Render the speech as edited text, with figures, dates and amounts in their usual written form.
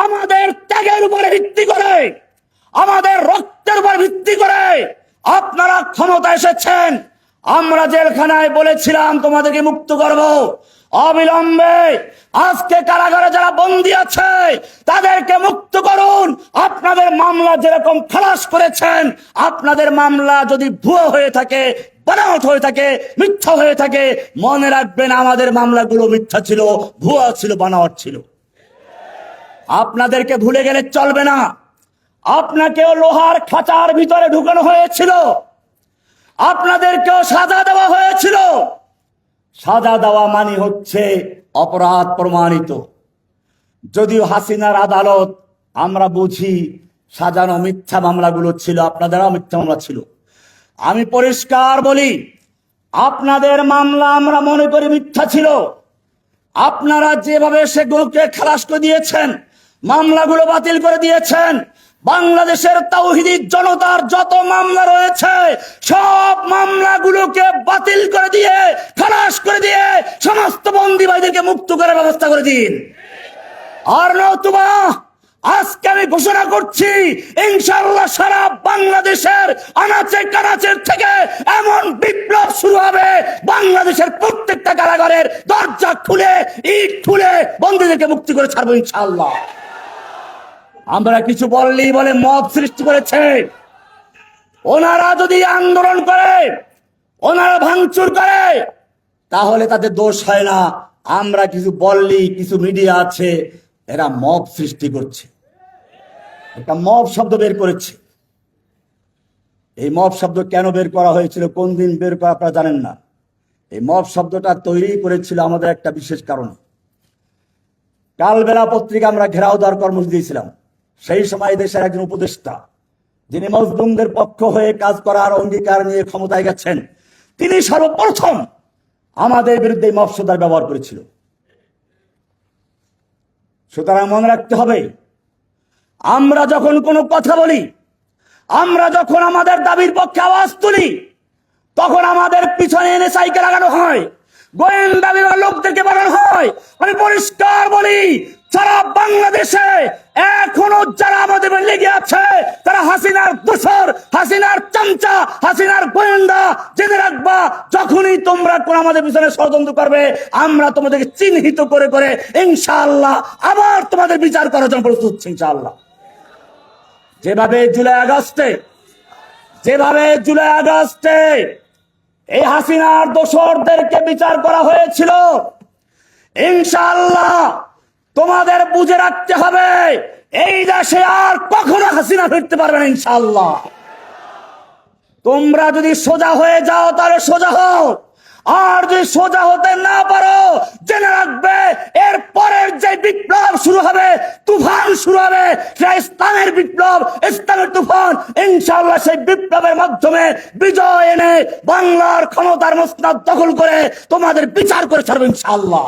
আমাদের ত্যাগের উপরে ভিত্তি করে, আমাদের রক্তের উপর ভিত্তি করে আপনারা ক্ষমতা এসেছেন। আমরা জেলখানায় বলেছিলাম তোমাদেরকে মুক্ত করব অবিলম্বে। আজকে কারাগারে যারা বন্দী আছে তাদেরকে মুক্ত করুন। আপনাদের মামলা যেরকম খালাস করেছেন, আপনাদের মামলা যদি ভুয়ো হয়ে থাকে, বানাওয়াট হয়ে থাকে, মিথ্যা হয়ে থাকে, মনে রাখবেন আমাদের মামলাগুলো মিথ্যা ছিল, ভুয়া ছিল, বানাওয়াট ছিল। আপনাদেরকে ভুলে গেলে চলবে না। আপনাকেও লোহার খাঁচার ভিতরে ঢুকানো হয়েছিল, আপনাদেরকেও সাজা দেওয়া হয়েছিল। সাজা দেওয়া মানে হচ্ছে অপরাধ প্রমাণিত। যদিও হাসিনার আদালত আমরা বুঝি সাজানো মিথ্যা মামলাগুলো ছিল, আপনাদেরও মিথ্যা মামলা ছিল। আমি পরিষ্কার বলি, আপনাদের মামলা আমরা মনে করি মিথ্যা ছিল। আপনারা যেভাবে সেগুলোকে খালাস করে দিয়েছেন, মামলাগুলো বাতিল করে দিয়েছেন, বাংলাদেশের তাওহীদি জনতার যত মামলা রয়েছে সব মামলাগুলোকে বাতিল করে দিয়ে, খালাস করে দিয়ে সমস্ত বন্দী ভাইদেরকে মুক্ত করার ব্যবস্থা করে দিন। আর নতুবা আজকে আমি ঘোষণা করছি, ইনশাআল্লাহ সারা বাংলাদেশের আনাচে কানাচের থেকে এমন বিপ্লব শুরু হবে, বাংলাদেশের প্রত্যেকটা কারাগারের দরজা খুলে, ইট খুলে বন্দীদেরকে মুক্তি করে ছাড়বো ইনশাআল্লাহ। আমরা কিছু বললেই বলে মব সৃষ্টি করেছে। ওনারা যদি আন্দোলন করে, ওনারা ভাঙচুর করে, তাহলে তাদের দোষ হয় না। আমরা কিছু বললেই কিছু মিডিয়া আছে এরা মব সৃষ্টি করছে, একটা মব শব্দ বের করেছে। এই মব শব্দ কেন বের করা হয়েছিল, কোন দিন বের করা আপনারা জানেন না। এই মব শব্দটা তৈরি করেছিল আমাদের একটা বিশেষ কারণে। কালবেলা পত্রিকা আমরা ঘেরাও দেওয়ার কর্মসূচি দিয়েছিলাম। সেই সময় দেশের একজন উপদেষ্টা, যিনি মজলুমদের পক্ষ হয়ে কাজ করার অঙ্গীকার নিয়ে ক্ষমতায় গেছেন, তিনি সর্বপ্রথম আমাদের বিরুদ্ধে মফসদার ব্যবহার করেছিল। সুতরাং মনে রাখতে হবে, আমরা যখন কোনো কথা বলি, আমরা যখন আমাদের দাবির পক্ষে আওয়াজ তুলি, তখন আমাদের পিছনে এনে সাইকেল লাগানো হয়, গোয়েন্দা বিভাগের লোকদেরকে বানানো হয়। আমি পরিষ্কার বলি, সারা বাংলাদেশে এখনো যারা আমাদের লেগে আছে তারা হাসিনার দোসর, হাসিনার চামচা, হাসিনার গোয়েন্দা। জেনে রাখবা, যখনই তোমরা কোন আমাদের পিছনে ষড়যন্ত্র করবে, আমরা তোমাদেরকে চিহ্নিত করে করে ইনশাআল্লাহ আবার তোমাদের বিচার করার জন্য প্রস্তুত হচ্ছি ইনশাআল্লাহ। যেভাবে জুলাই আগস্টে এই হাসিনার দোসরদেরকে বিচার করা হয়েছিল, ইনশাআল্লাহ তোমাদের বুঝে রাখতে হবে এই দেশে আর কখনো হাসিনা ফিরতে পারবে না ইনশাআল্লাহ। তোমরা যদি সোজা হয়ে যাও তাহলে সোজা হও, আর যদি সোজা হতে না পারো, জেনে রাখবে এর পরের যে বিপ্লব শুরু হবে, তুফান শুরু হবে, সেটা ইসলামের বিপ্লব, ইসলামের তুফান। ইনশাআল্লাহ সেই বিপ্লবের মাধ্যমে বিজয় এনে বাংলার ক্ষমতার মসনদ দখল করে তোমাদের বিচার করে ছাড়বে ইনশাআল্লাহ।